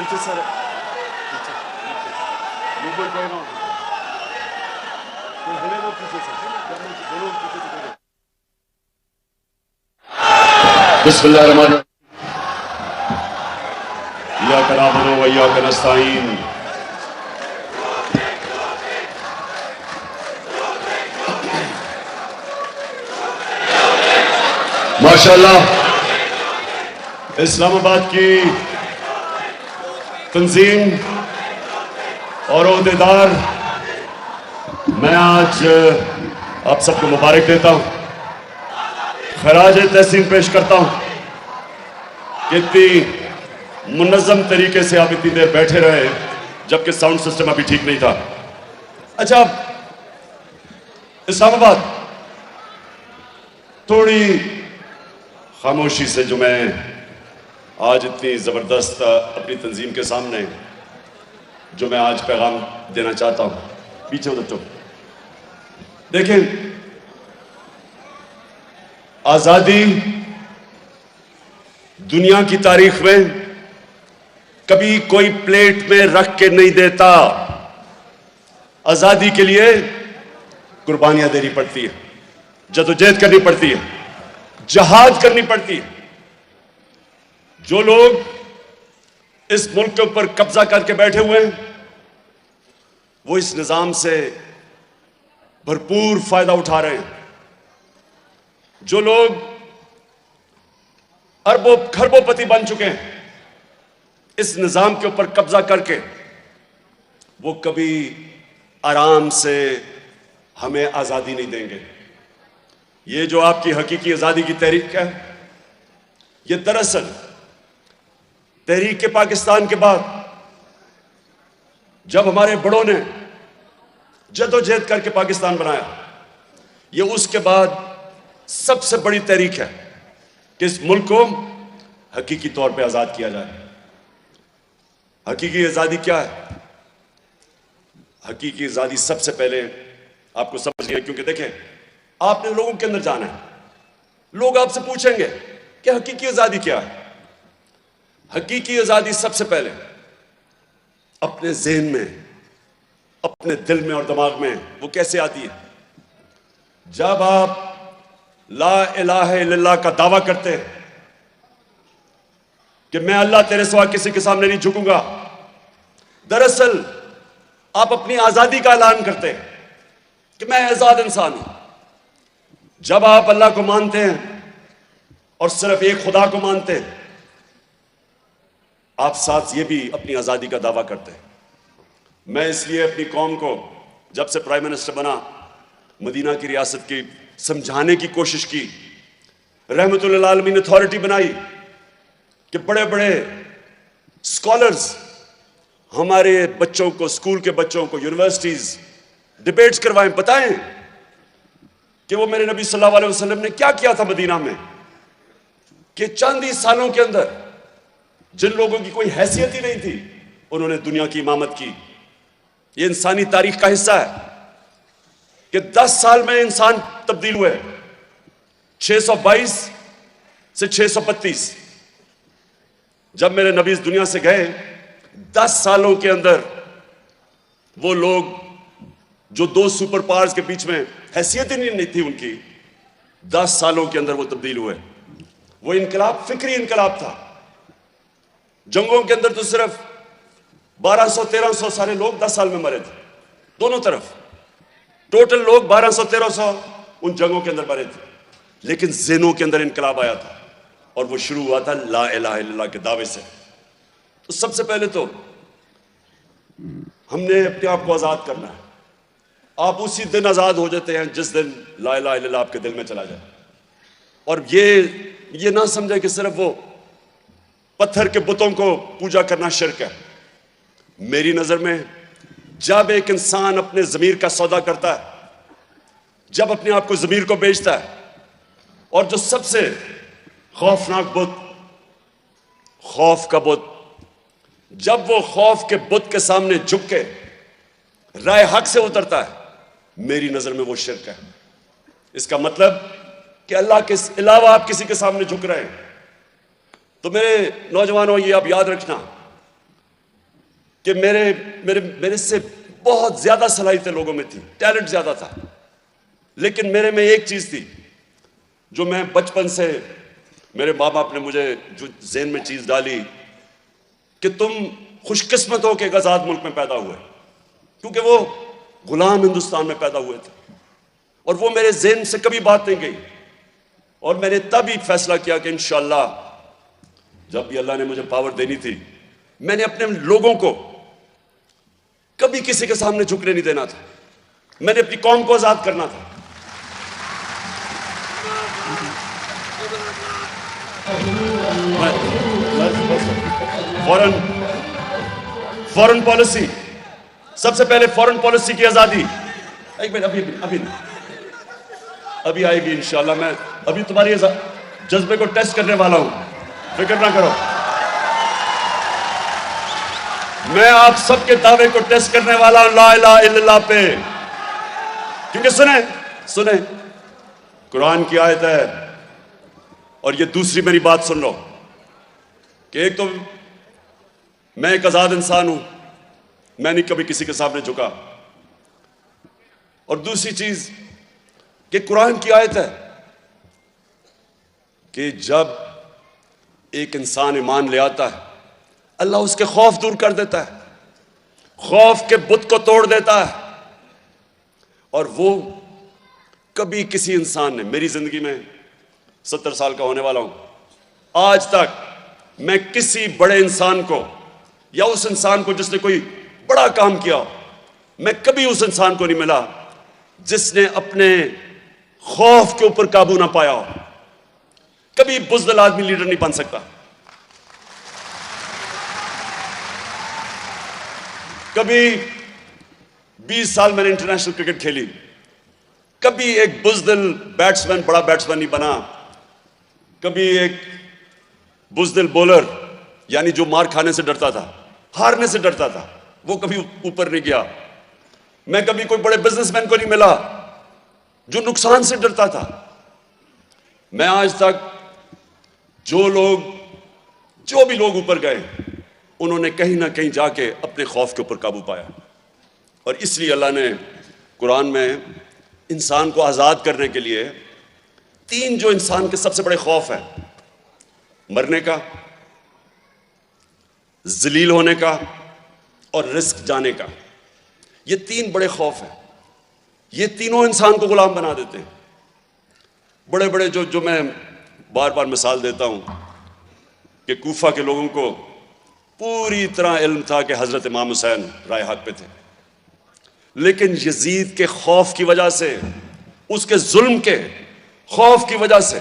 पीछे sir, movement कोई ना, कोई हिले ना पीछे से, दोनों पीछे से दोनों। बिस्मिल्लाहिर्रहमानिर्रहीम। इय्याका नअबुदु व इय्याका नस्तईन। माशाअल्लाह, इस्लामाबाद की तंजीम और ओहदेदार, मैं आज आप सबको मुबारक देता हूं, खराज तहसीन पेश करता हूं कि इतनी मुनज़्ज़म तरीके से आप इतनी देर बैठे रहे जबकि साउंड सिस्टम अभी ठीक नहीं था। अच्छा, इस्लामाबाद थोड़ी खामोशी से, जो मैं आज इतनी ज़बरदस्त अपनी तंजीम के सामने जो मैं आज पैगाम देना चाहता हूं, पीछे उधर तो देखें, आज़ादी दुनिया की तारीख में कभी कोई प्लेट में रख के नहीं देता। आज़ादी के लिए कुर्बानियां देनी पड़ती है, जदोजहद करनी पड़ती है, जहाद करनी पड़ती है। जो लोग इस मुल्क के ऊपर कब्जा करके बैठे हुए हैं, वो इस निजाम से भरपूर फायदा उठा रहे हैं। जो लोग अरबों खरबोपति बन चुके हैं इस निजाम के ऊपर कब्जा करके, वो कभी आराम से हमें आजादी नहीं देंगे। ये जो आपकी हकीकी आजादी की तहरीक है, ये दरअसल तहरीक के पाकिस्तान के बाद जब हमारे बड़ों ने जदोजहद करके पाकिस्तान बनाया, ये उसके बाद सबसे बड़ी तहरीक है कि इस मुल्क को हकीकी तौर पे आजाद किया जाए। हकीकी आजादी क्या है? हकीकी आजादी सबसे पहले आपको समझनी है, क्योंकि देखें, आपने लोगों के अंदर जाना है। लोग आपसे पूछेंगे कि हकीकी आजादी क्या है। हकीकी आजादी सबसे पहले अपने ज़हन में, अपने दिल में और दिमाग में वो कैसे आती है? जब आप ला इलाहा इल्लल्लाह का दावा करते हैं कि मैं अल्लाह तेरे सिवा किसी के सामने नहीं झुकूंगा, दरअसल आप अपनी आजादी का ऐलान करते हैं कि मैं आजाद इंसान हूं। जब आप अल्लाह को मानते हैं और सिर्फ एक खुदा को मानते हैं, आप साथ ये भी अपनी आजादी का दावा करते हैं। मैं इसलिए अपनी कौम को जब से प्राइम मिनिस्टर बना, मदीना की रियासत की समझाने की कोशिश की, रहमतुल लिल आलमीन अथॉरिटी बनाई कि बड़े बड़े स्कॉलर्स हमारे बच्चों को, स्कूल के बच्चों को, यूनिवर्सिटीज डिबेट्स करवाएं, बताएं कि वो मेरे नबी सल्लल्लाहु अलैहि वसल्लम ने क्या किया था मदीना में, कि चंद ही सालों के अंदर जिन लोगों की कोई हैसियत ही नहीं थी, उन्होंने दुनिया की इमामत की। ये इंसानी तारीख का हिस्सा है कि 10 साल में इंसान तब्दील हुए, 622 से 632। जब मेरे नबी इस दुनिया से गए, 10 सालों के अंदर वो लोग जो दो सुपर पावर्स के बीच में हैसियत ही नहीं थी उनकी, 10 सालों के अंदर वो तब्दील हुए। वो इनकलाब फिक्री इनकलाब था। जंगों के अंदर तो सिर्फ 1200-1300 सारे लोग 10 साल में मरे थे, दोनों तरफ टोटल लोग 1200-1300 उन जंगों के अंदर मरे थे। लेकिन ज़हनों के अंदर इनकलाब आया था और वो शुरू हुआ था ला इलाहा इल्लल्लाह के दावे से। तो सबसे पहले तो हमने अपने आप को आज़ाद करना है। आप उसी दिन आज़ाद हो जाते हैं जिस दिन ला इलाहा इल्लल्लाह आपके दिल में चला जाए। और ये ना समझे कि सिर्फ वो पत्थर के बुतों को पूजा करना शिर्क है। मेरी नज़र में जब एक इंसान अपने ज़मीर का सौदा करता है, जब अपने आप को ज़मीर को बेचता है, और जो सबसे खौफनाक बुत, खौफ का बुत, जब वो खौफ के बुत के सामने झुक के राय हक से उतरता है, मेरी नज़र में वो शिर्क है। इसका मतलब कि अल्लाह के अलावा आप किसी के सामने झुक रहे हैं। तो मेरे नौजवानों, ये आप याद रखना कि मेरे मेरे मेरे से बहुत ज्यादा सलाहियतें लोगों में थी, टैलेंट ज्यादा था, लेकिन मेरे में एक चीज थी जो मैं बचपन से, मेरे माँ बाप ने मुझे जो ज़हन में चीज डाली कि तुम खुशकिस्मत हो कि एक आजाद मुल्क में पैदा हुए, क्योंकि वो गुलाम हिंदुस्तान में पैदा हुए थे, और वो मेरे ज़हन से कभी बात नहीं गई। और मैंने तब ही फैसला किया कि इंशाअल्लाह, जब भी अल्लाह ने मुझे पावर देनी थी, मैंने अपने लोगों को कभी किसी के सामने झुकने नहीं देना था। मैंने अपनी कौम को आजाद करना था। फॉरेन पॉलिसी, सबसे पहले फॉरेन पॉलिसी की आजादी। एक मिनट, अभी आएगी इंशाल्लाह। मैं अभी तुम्हारी जज्बे को टेस्ट करने वाला हूं, फिक्र ना करो। मैं आप सबके दावे को टेस्ट करने वाला हूं ला इलाहा इल्लल्लाह पे, क्योंकि सुने कुरान की आयत है। और ये दूसरी मेरी बात सुन लो कि एक तो मैं एक आजाद इंसान हूं, मैं नहीं कभी किसी के सामने झुका, और दूसरी चीज कि कुरान की आयत है कि जब एक इंसान ईमान ले आता है, अल्लाह उसके खौफ दूर कर देता है, खौफ के बुत को तोड़ देता है। और वो कभी किसी इंसान ने, मेरी जिंदगी में 70 साल का होने वाला हूं, आज तक मैं किसी बड़े इंसान को या उस इंसान को जिसने कोई बड़ा काम किया, मैं कभी उस इंसान को नहीं मिला जिसने अपने खौफ के ऊपर काबू ना पाया हो। कभी बुज़दिल आदमी लीडर नहीं बन सकता। कभी 20 साल मैंने इंटरनेशनल क्रिकेट खेली, कभी एक बुज़दिल बैट्समैन, बड़ा बैट्समैन नहीं बना। कभी एक बुज़दिल बॉलर, यानी जो मार खाने से डरता था, हारने से डरता था, वो कभी ऊपर नहीं गया। मैं कभी कोई बड़े बिजनेसमैन को नहीं मिला जो नुकसान से डरता था। मैं आज तक जो भी लोग ऊपर गए, उन्होंने कहीं ना कहीं जाके अपने खौफ के ऊपर काबू पाया। और इसलिए अल्लाह ने कुरान में इंसान को आज़ाद करने के लिए 3 जो इंसान के सबसे बड़े खौफ हैं, मरने का, जलील होने का और रिस्क जाने का, ये 3 बड़े खौफ हैं। ये तीनों इंसान को गुलाम बना देते हैं। बड़े बड़े जो मैं बार बार मिसाल देता हूं कि कूफा के लोगों को पूरी तरह इल्म था कि हजरत इमाम हुसैन राय हक पे थे, लेकिन यजीद के खौफ की वजह से, उसके जुल्म के खौफ की वजह से,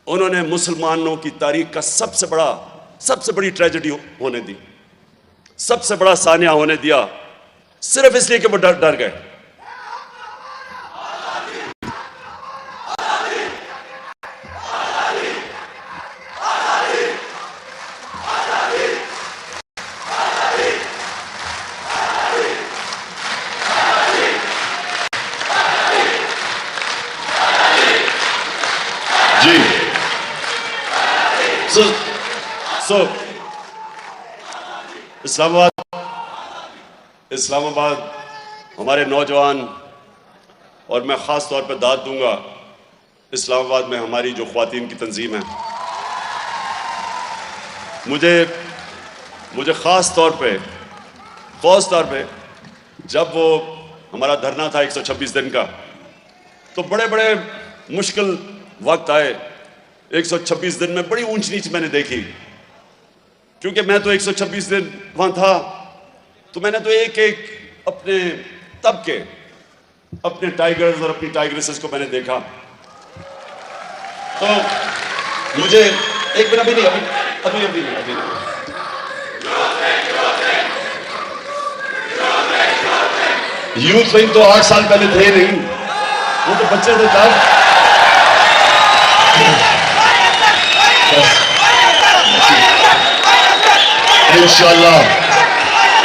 उन्होंने मुसलमानों की तारीख का सबसे बड़ी ट्रेजेडी होने दी, सबसे बड़ा सानिया होने दिया, सिर्फ इसलिए कि वो डर गए। जी सो इस्लामाबाद हमारे नौजवान, और मैं ख़ास तौर पर दाद दूंगा इस्लामाबाद में हमारी जो ख्वातीन की तंजीम है, मुझे ख़ास तौर पे जब वो हमारा धरना था 126 दिन का, तो बड़े बड़े मुश्किल वक्त आए। 126 दिन में बड़ी ऊंच नीच मैंने देखी, क्योंकि मैं तो 126 दिन वहां था, तो मैंने तो एक अपने तबके, अपने टाइगर्स और अपनी टाइग्रेसेस को मैंने देखा। तो मुझे एक मिनट, अभी नहीं। यूथ विंग तो 8 साल पहले थे नहीं, वो तो बच्चे थे तब।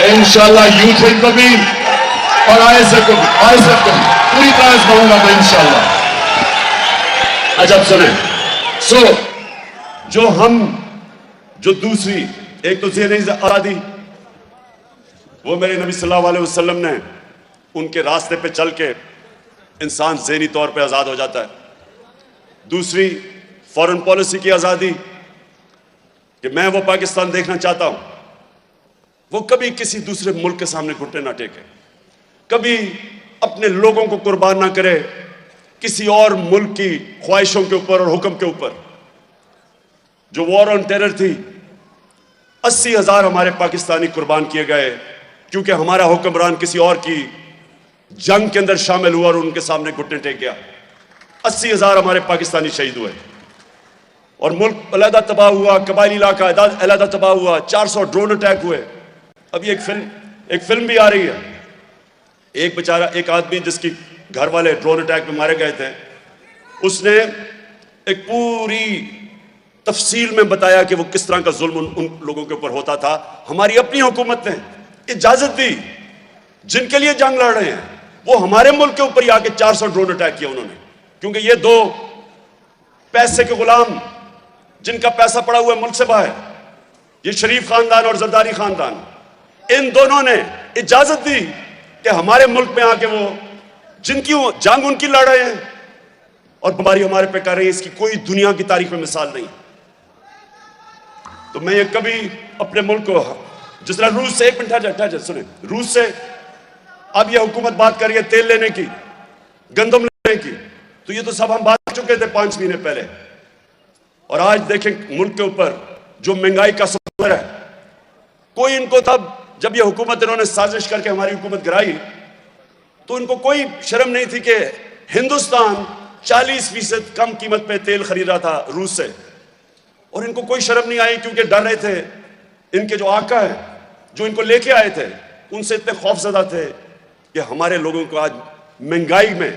इंशाल्लाह यूथ विंग को भी और आईएसएफ को पूरी तरह से कहूंगा तो इंशाल्लाह। अच्छा सुने, जो दूसरी, एक तो ज़हनी आज़ादी, वो मेरे नबी सल्लल्लाहु अलैहि वसल्लम ने उनके रास्ते पे चल के इंसान ज़हनी तौर पे आज़ाद हो जाता है। दूसरी, फॉरेन पॉलिसी की आज़ादी, कि मैं वो पाकिस्तान देखना चाहता हूं, वो कभी किसी दूसरे मुल्क के सामने घुटने ना टेके, कभी अपने लोगों को कुर्बान ना करे किसी और मुल्क की ख्वाहिशों के ऊपर और हुक्म के ऊपर। जो वॉर ऑन टेरर थी, 80,000 हमारे पाकिस्तानी कुर्बान किए गए क्योंकि हमारा हुक्मरान किसी और की जंग के अंदर शामिल हुआ और उनके सामने घुटने टेक गया। 80,000 हमारे पाकिस्तानी शहीद हुए और मुल्क अलहदा तबाह हुआ, कबायली इलाका अलहदा तबाह हुआ, 400 ड्रोन अटैक हुए। अभी एक फिल्म भी आ रही है, एक बेचारा एक आदमी जिसकी घर वाले ड्रोन अटैक में मारे गए थे, उसने एक पूरी तफसील में बताया कि वो किस तरह का जुल्म उन लोगों के ऊपर होता था। हमारी अपनी हुकूमत ने इजाजत दी, जिनके लिए जंग लड़ रहे हैं वो हमारे मुल्क के ऊपर ही आके 400 ड्रोन अटैक किया उन्होंने, क्योंकि ये दो पैसे के गुलाम जिनका पैसा पड़ा हुआ है मुल्क से बाहर, ये शरीफ खानदान और जरदारी खानदान, इन दोनों ने इजाजत दी कि हमारे मुल्क में आके वो जिनकी जंग उनकी लड़ रहे हैं और बीमारी हमारे पे कर रही है। इसकी कोई दुनिया की तारीख में मिसाल नहीं। तो मैं ये कभी अपने मुल्क को, जिस तरह रूस से, एक मिनट ठहर सुने, रूस से अब ये हुकूमत बात कर रही है तेल लेने की, गंदम लेने की, तो ये तो सब हम बात कर चुके थे 5 महीने पहले। और आज देखें मुल्क के ऊपर जो महंगाई का सफर है, कोई इनको तब जब ये हुकूमत इन्होंने साजिश करके हमारी हुकूमत गिराई तो इनको कोई शर्म नहीं थी कि हिंदुस्तान 40% कम कीमत पे तेल खरीद रहा था रूस से, और इनको कोई शर्म नहीं आई क्योंकि डर रहे थे इनके जो आका है जो इनको लेके आए थे उनसे इतने खौफजदा थे कि हमारे लोगों को आज महंगाई में,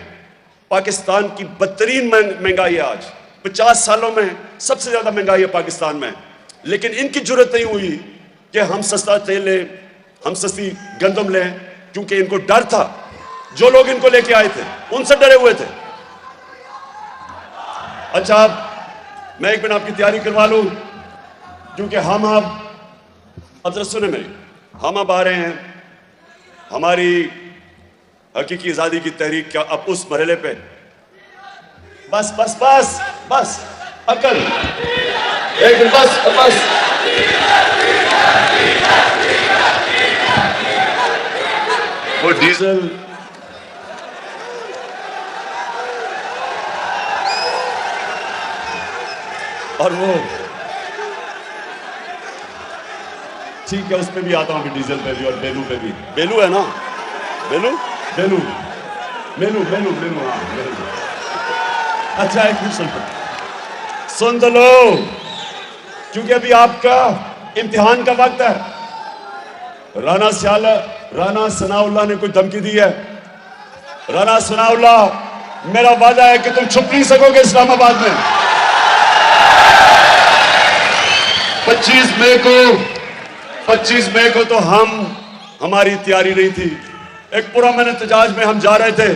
पाकिस्तान की बदतरीन महंगाई है, आज 50 सालों में सबसे ज्यादा महंगाई है पाकिस्तान में, लेकिन इनकी जरूरत नहीं हुई कि हम सस्ता तेल लें, हम सस्ती गंदम लें, क्योंकि इनको डर था, जो लोग इनको लेके आए थे उनसे डरे हुए थे। अच्छा, मैं एक मिनट आपकी तैयारी करवा लूं, क्योंकि हम अब जरा सुने मेरी, हम अब आ रहे हैं हमारी हकीकी आजादी की तहरीक क्या अब उस मरहले पे, बस बस बस बस अकल, एक मिनट बस, वो डीजल और वो ठीक है, उस पे भी आता हूं, अभी डीजल पे भी और बेलू पे भी। बेलू है ना, बेलू बेलू बेलू बेलू बेलू हाँ बेलू। अच्छा, एक मिनट सुन तो लो, क्योंकि अभी आपका इम्तिहान का वक्त है। राना सनाउल्लाह ने कोई धमकी दी है। राना सनाउल्लाह, मेरा वादा है कि तुम छुप नहीं सकोगे इस्लामाबाद में। 25 मई को तो हमारी तैयारी नहीं थी। एक पुरअमन एहतजाज में हम जा रहे थे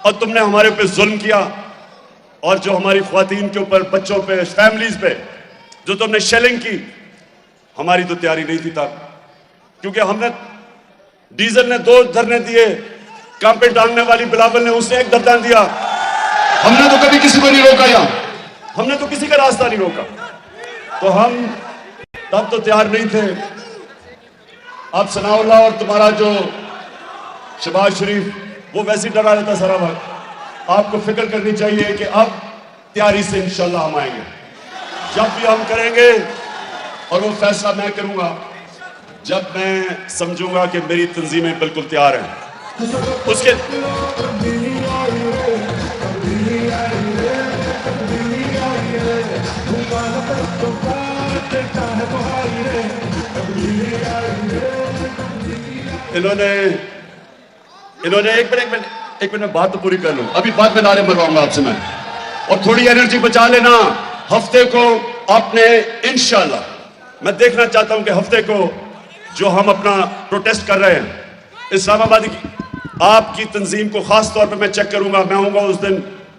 और तुमने हमारे ऊपर जुल्म किया, और जो हमारी ख्वातीन के ऊपर, बच्चों पे, फैमिलीज पे जो तुमने शेलिंग की, हमारी तो तैयारी नहीं थी तब, क्योंकि हमने डीजल ने 2 धरने दिए, काम पे टांगने वाली बिलावल ने उसने 1 धरना दिया। हमने तो कभी किसी को नहीं रोका, यहाँ हमने तो किसी का रास्ता नहीं रोका, तो हम तब तो तैयार नहीं थे। अब सनाउल्लाह और तुम्हारा जो शहबाज शरीफ, वो वैसे ही डरा रहता सारा वक्त। आपको फिक्र करनी चाहिए कि अब तैयारी से इंशाल्लाह हम आएंगे, जब भी हम करेंगे, और वो फैसला मैं करूंगा जब मैं समझूंगा कि मेरी तंजीमें बिल्कुल तैयार हैं। उसके इन्होंने एक मिनट बात तो पूरी कर लूं, अभी बाद में नारे मरवाऊंगा आपसे मैं, और थोड़ी एनर्जी बचा लेना। हफ्ते को आपने इंशाल्लाह, मैं देखना चाहता हूं कि हफ्ते को जो हम अपना प्रोटेस्ट कर रहे हैं इस्लामाबाद की, आपकी तंजीम को खास तौर पे मैं चेक करूंगा। मैं होऊंगा उस दिन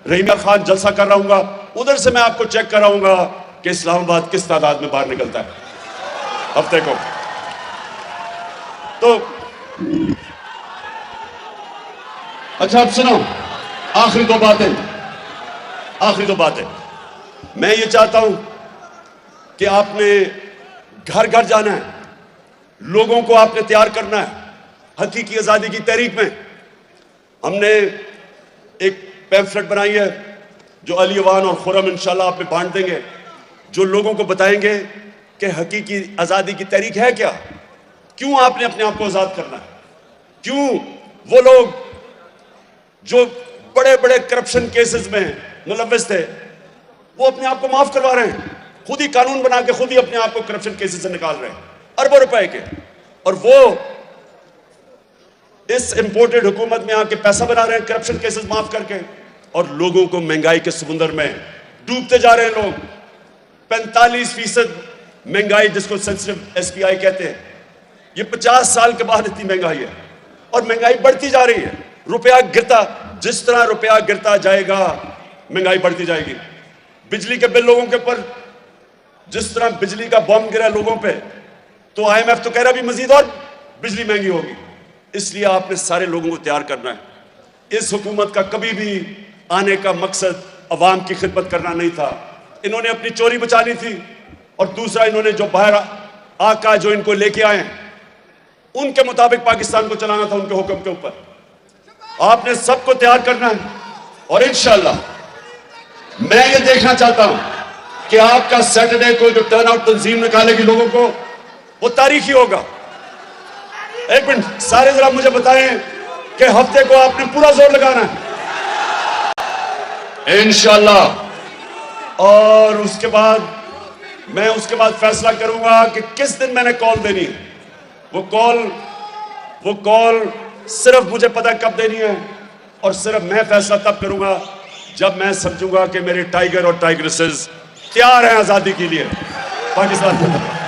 रहीमा खान जलसा कर रहा हूंगा, उधर से मैं आपको चेक कराऊंगा कि इस्लामाबाद किस तादाद में बाहर निकलता है हफ्ते को। तो अच्छा अब सुनो, आखिरी दो बातें। मैं ये चाहता हूं कि आपने घर घर जाना है, लोगों को आपने तैयार करना है हकीकी आजादी की तहरीक में। हमने एक पैम्फलेट बनाई है जो अली अवान और खुरम इंशाल्लाह आप में बांट देंगे, जो लोगों को बताएंगे कि हकीकी आजादी की तहरीक है क्या, क्यों आपने अपने आप को आजाद करना है, क्यों वो लोग जो बड़े बड़े करप्शन केसेस में मुलव्वस थे वो अपने आप को माफ करवा रहे हैं, खुद ही कानून बना के खुद ही अपने आप को करप्शन केसेस से निकाल रहे हैं अरबों रुपए के, और वो इस इंपोर्टेड हुकूमत में आके पैसा बना रहे हैं करप्शन केसेस माफ करके, और लोगों को महंगाई के समुंदर में डूबते जा रहे हैं लोग। 45% महंगाई, जिसको सेंसिटिव SPI कहते हैं, ये 50 साल के बाद इतनी महंगाई है, और महंगाई बढ़ती जा रही है। रुपया गिरता, जिस तरह रुपया गिरता जाएगा महंगाई बढ़ती जाएगी। बिजली के बिल लोगों के ऊपर, जिस तरह बिजली का बम गिरा लोगों पे, तो IMF तो कह रहा भी मजीद और बिजली महंगी होगी। इसलिए आपने सारे लोगों को तैयार करना है। इस हुकूमत का कभी भी आने का मकसद अवाम की खिदमत करना नहीं था। इन्होंने अपनी चोरी बचानी थी, और दूसरा इन्होंने जो बाहर आका जो इनको लेके आए उनके मुताबिक पाकिस्तान को चलाना था, उनके हुक्म के ऊपर। आपने सबको तैयार करना है, और इंशाल्लाह मैं ये देखना चाहता हूं कि आपका सैटरडे को जो टर्न आउट तंजीम निकालेगी लोगों को, वो तारीखी होगा। एक मिनट, सारे जरा मुझे बताएं कि हफ्ते को आपने पूरा जोर लगाना है इंशाल्लाह, और उसके बाद फैसला करूंगा कि किस दिन मैंने कॉल देनी है। वो कॉल सिर्फ मुझे पता कब देनी है, और सिर्फ मैं फैसला तब करूंगा जब मैं समझूंगा कि मेरे टाइगर और टाइगरेसेस तैयार हैं आजादी के लिए पाकिस्तान में।